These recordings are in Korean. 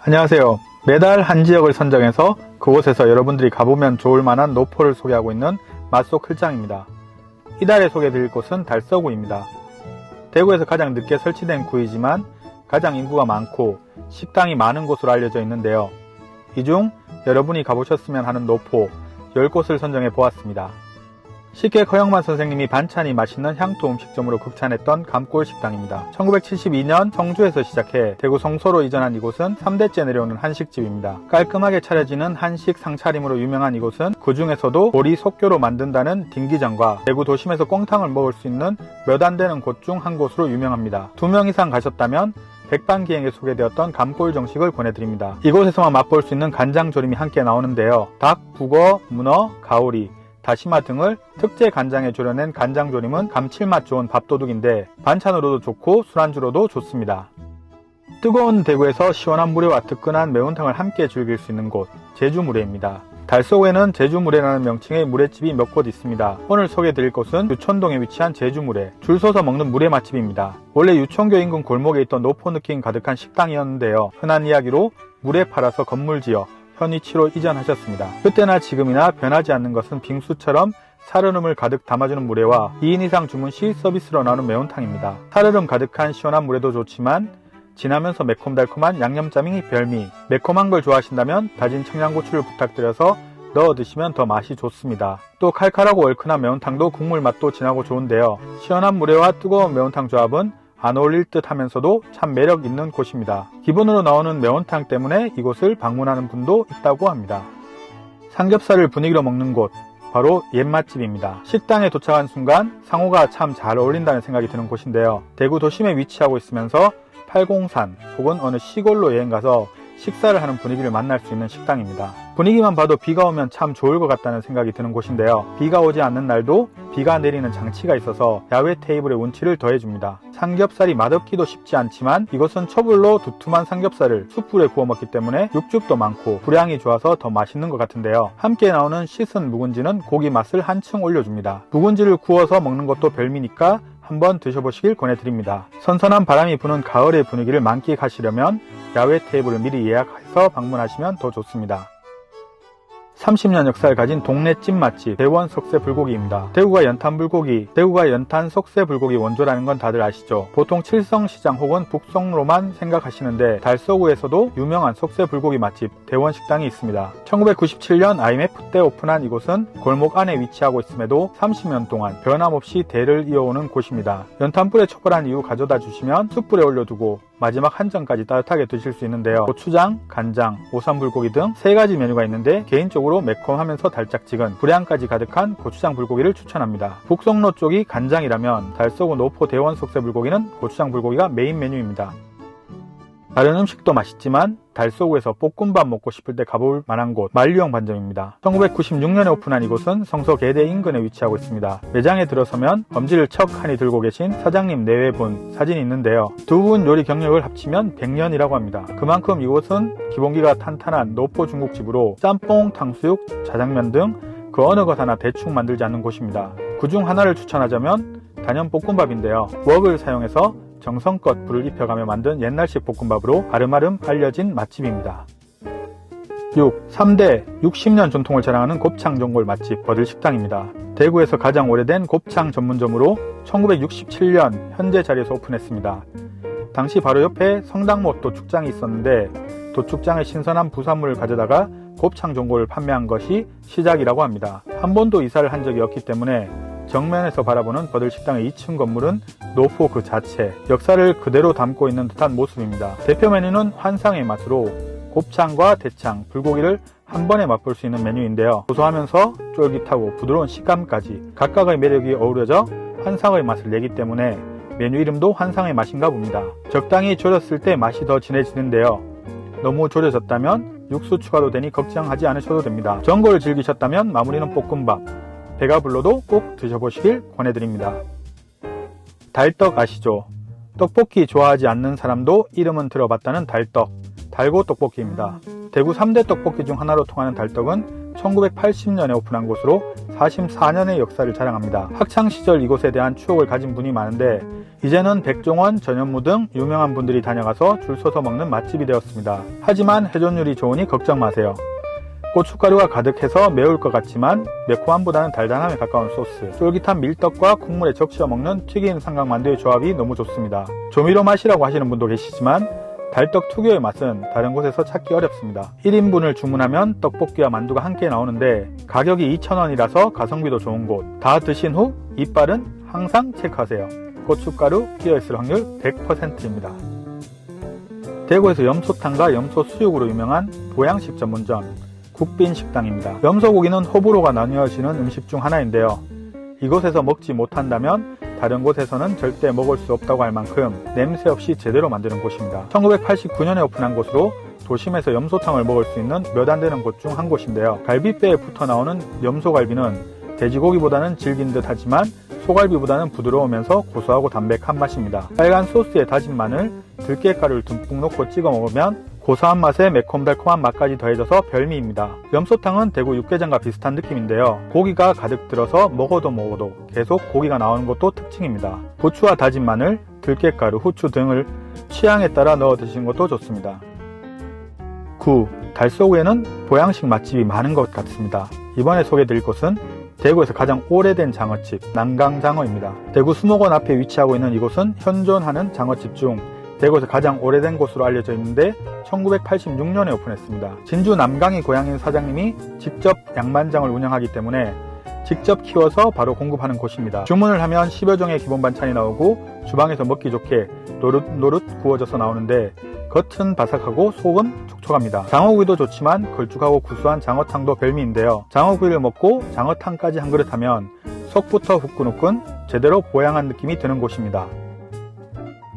안녕하세요. 매달 한 지역을 선정해서 그곳에서 여러분들이 가보면 좋을 만한 노포를 소개하고 있는 맛속 클장입니다. 이달에 소개해드릴 곳은 달서구입니다. 대구에서 가장 늦게 설치된 구이지만 가장 인구가 많고 식당이 많은 곳으로 알려져 있는데요. 이 중 여러분이 가보셨으면 하는 노포 10곳을 선정해 보았습니다. 쉽게 허영만 선생님이 반찬이 맛있는 향토 음식점으로 극찬했던 감골 식당입니다. 1972년 청주에서 시작해 대구 성소로 이전한 이곳은 3대째 내려오는 한식집입니다. 깔끔하게 차려지는 한식 상차림으로 유명한 이곳은 그 중에서도 보리 속교로 만든다는 딩기장과 대구 도심에서 꽁탕을 먹을 수 있는 몇 안 되는 곳 중 한 곳으로 유명합니다. 2명 이상 가셨다면 백반기행에 소개되었던 감골 정식을 권해드립니다. 이곳에서만 맛볼 수 있는 간장조림이 함께 나오는데요. 닭, 북어, 문어, 가오리, 다시마 등을 특제 간장에 졸여낸 간장조림은 감칠맛 좋은 밥도둑인데 반찬으로도 좋고 술안주로도 좋습니다. 뜨거운 대구에서 시원한 물회와 뜨끈한 매운탕을 함께 즐길 수 있는 곳 제주물회입니다. 달서구에는 제주물회라는 명칭의 물회집이 몇 곳 있습니다. 오늘 소개해드릴 곳은 유천동에 위치한 제주물회, 줄 서서 먹는 물회 맛집입니다. 원래 유천교 인근 골목에 있던 노포 느낌 가득한 식당이었는데요. 흔한 이야기로 물회 팔아서 건물 지어 현 위치로 이전하셨습니다. 그때나 지금이나 변하지 않는 것은 빙수처럼 살얼음을 가득 담아주는 물회와 2인 이상 주문 시 서비스로 나오는 매운탕입니다. 살얼음 가득한 시원한 물회도 좋지만 진하면서 매콤달콤한 양념짜밍이 별미, 매콤한 걸 좋아하신다면 다진 청양고추를 부탁드려서 넣어 드시면 더 맛이 좋습니다. 또 칼칼하고 얼큰한 매운탕도 국물 맛도 진하고 좋은데요. 시원한 물회와 뜨거운 매운탕 조합은 안 어울릴 듯 하면서도 참 매력 있는 곳입니다. 기본으로 나오는 매운탕 때문에 이곳을 방문하는 분도 있다고 합니다. 삼겹살을 분위기로 먹는 곳, 바로 옛맛집입니다. 식당에 도착한 순간 상호가 참 잘 어울린다는 생각이 드는 곳인데요. 대구 도심에 위치하고 있으면서 팔공산 혹은 어느 시골로 여행가서 식사를 하는 분위기를 만날 수 있는 식당입니다. 분위기만 봐도 비가 오면 참 좋을 것 같다는 생각이 드는 곳인데요. 비가 오지 않는 날도 비가 내리는 장치가 있어서 야외 테이블의 운치를 더해줍니다. 삼겹살이 맛없기도 쉽지 않지만 이것은 초불로 두툼한 삼겹살을 숯불에 구워 먹기 때문에 육즙도 많고 불향이 좋아서 더 맛있는 것 같은데요. 함께 나오는 씻은 묵은지는 고기 맛을 한층 올려줍니다. 묵은지를 구워서 먹는 것도 별미니까 한번 드셔보시길 권해드립니다. 선선한 바람이 부는 가을의 분위기를 만끽하시려면 야외 테이블을 미리 예약해서 방문하시면 더 좋습니다. 30년 역사를 가진 동네 찜 맛집 대원 석쇠불고기입니다. 대구가 연탄 석쇠불고기 원조라는 건 다들 아시죠? 보통 칠성시장 혹은 북성로만 생각하시는데 달서구에서도 유명한 석쇠불고기 맛집 대원식당이 있습니다. 1997년 IMF 때 오픈한 이곳은 골목 안에 위치하고 있음에도 30년 동안 변함없이 대를 이어오는 곳입니다. 연탄불에 초벌한 이후 가져다 주시면 숯불에 올려두고 마지막 한 점까지 따뜻하게 드실 수 있는데요. 고추장, 간장, 오삼불고기 등 3가지 메뉴가 있는데 개인적으로 매콤하면서 달짝지근 불향까지 가득한 고추장 불고기를 추천합니다. 북성로 쪽이 간장이라면 달서구 노포 대원 석쇠불고기는 고추장 불고기가 메인 메뉴입니다. 다른 음식도 맛있지만 달서구에서 볶음밥 먹고 싶을 때 가볼 만한 곳 만류형 반점입니다. 1996년에 오픈한 이곳은 성서 계대 인근에 위치하고 있습니다. 매장에 들어서면 엄지를 척하니 들고 계신 사장님 내외분 사진이 있는데요. 두 분 요리 경력을 합치면 100년이라고 합니다. 그만큼 이곳은 기본기가 탄탄한 노포 중국집으로 짬뽕, 탕수육, 자장면 등 그 어느 것 하나 대충 만들지 않는 곳입니다. 그중 하나를 추천하자면 단연 볶음밥인데요. 웍을 사용해서 정성껏 불을 입혀가며 만든 옛날식 볶음밥으로 아름아름 알려진 맛집입니다. 3대 60년 전통을 자랑하는 곱창전골 맛집 버들식당입니다. 대구에서 가장 오래된 곱창 전문점으로 1967년 현재 자리에서 오픈했습니다. 당시 바로 옆에 성당모 도축장이 있었는데 도축장의 신선한 부산물을 가져다가 곱창 전골을 판매한 것이 시작이라고 합니다. 한 번도 이사를 한 적이 없기 때문에 정면에서 바라보는 버들식당의 2층 건물은 노포 그 자체, 역사를 그대로 담고 있는 듯한 모습입니다. 대표 메뉴는 환상의 맛으로 곱창과 대창, 불고기를 한 번에 맛볼 수 있는 메뉴인데요. 고소하면서 쫄깃하고 부드러운 식감까지 각각의 매력이 어우러져 환상의 맛을 내기 때문에 메뉴 이름도 환상의 맛인가 봅니다. 적당히 졸였을 때 맛이 더 진해지는데요. 너무 졸여졌다면 육수 추가도 되니 걱정하지 않으셔도 됩니다. 전골을 즐기셨다면 마무리는 볶음밥, 배가 불러도 꼭 드셔보시길 권해드립니다. 달떡 아시죠? 떡볶이 좋아하지 않는 사람도 이름은 들어봤다는 달떡. 달고 떡볶이입니다. 대구 3대 떡볶이 중 하나로 통하는 달떡은 1980년에 오픈한 곳으로 44년의 역사를 자랑합니다. 학창시절 이곳에 대한 추억을 가진 분이 많은데 이제는 백종원, 전현무 등 유명한 분들이 다녀가서 줄 서서 먹는 맛집이 되었습니다. 하지만 회전율이 좋으니 걱정 마세요. 고춧가루가 가득해서 매울 것 같지만 매콤함보다는 달달함에 가까운 소스, 쫄깃한 밀떡과 국물에 적셔 먹는 튀긴 삼각만두의 조합이 너무 좋습니다. 조미료 맛이라고 하시는 분도 계시지만 달떡 특유의 맛은 다른 곳에서 찾기 어렵습니다. 1인분을 주문하면 떡볶이와 만두가 함께 나오는데 가격이 2,000원이라서 가성비도 좋은 곳. 다 드신 후 이빨은 항상 체크하세요. 고춧가루 끼어있을 확률 100%입니다. 대구에서 염소탕과 염소 수육으로 유명한 보양식 전문점 국빈식당입니다. 염소고기는 호불호가 나뉘어지는 음식 중 하나인데요. 이곳에서 먹지 못한다면 다른 곳에서는 절대 먹을 수 없다고 할 만큼 냄새 없이 제대로 만드는 곳입니다. 1989년에 오픈한 곳으로 도심에서 염소탕을 먹을 수 있는 몇 안 되는 곳 중 한 곳인데요. 갈비뼈에 붙어 나오는 염소갈비는 돼지고기보다는 질긴 듯 하지만 소갈비보다는 부드러우면서 고소하고 담백한 맛입니다. 빨간 소스에 다진 마늘, 들깨가루를 듬뿍 넣고 찍어 먹으면 고소한 맛에 매콤달콤한 맛까지 더해져서 별미입니다. 염소탕은 대구 육개장과 비슷한 느낌인데요. 고기가 가득 들어서 먹어도 계속 고기가 나오는 것도 특징입니다. 고추와 다진 마늘, 들깨가루, 후추 등을 취향에 따라 넣어 드시는 것도 좋습니다. 9. 달서구에는 보양식 맛집이 많은 것 같습니다. 이번에 소개해드릴 곳은 대구에서 가장 오래된 장어집 남강장어입니다. 대구 수목원 앞에 위치하고 있는 이곳은 현존하는 장어집 중 대구에서 가장 오래된 곳으로 알려져 있는데 1986년에 오픈했습니다. 진주 남강이 고향인 사장님이 직접 양반장을 운영하기 때문에 직접 키워서 바로 공급하는 곳입니다. 주문을 하면 10여 종의 기본 반찬이 나오고 주방에서 먹기 좋게 노릇노릇 구워져서 나오는데 겉은 바삭하고 속은 촉촉합니다. 장어구이도 좋지만 걸쭉하고 구수한 장어탕도 별미인데요. 장어구이를 먹고 장어탕까지 한 그릇 하면 속부터 후끈후끈 제대로 보양한 느낌이 드는 곳입니다.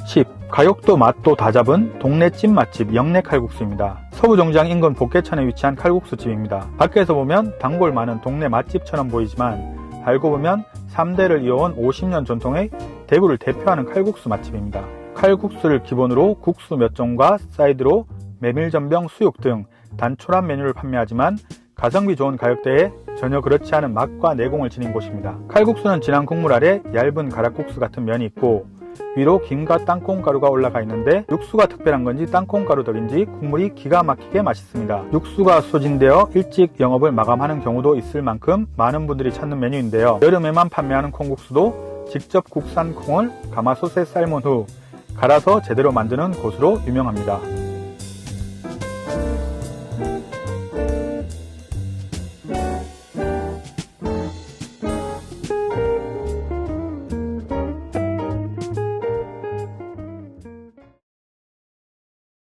10. 가격도 맛도 다 잡은 동네 찐 맛집 영내칼국수입니다. 서부정장 인근 복개천에 위치한 칼국수집입니다. 밖에서 보면 단골 많은 동네 맛집처럼 보이지만 알고 보면 3대를 이어온 50년 전통의 대구를 대표하는 칼국수 맛집입니다. 칼국수를 기본으로 국수 몇 종과 사이드로 메밀전병, 수육 등 단촐한 메뉴를 판매하지만 가성비 좋은 가격대에 전혀 그렇지 않은 맛과 내공을 지닌 곳입니다. 칼국수는 진한 국물 아래 얇은 가락국수 같은 면이 있고 위로 김과 땅콩가루가 올라가 있는데 육수가 특별한 건지 땅콩가루 덕인지 국물이 기가 막히게 맛있습니다. 육수가 소진되어 일찍 영업을 마감하는 경우도 있을 만큼 많은 분들이 찾는 메뉴인데요. 여름에만 판매하는 콩국수도 직접 국산 콩을 가마솥에 삶은 후 갈아서 제대로 만드는 곳으로 유명합니다.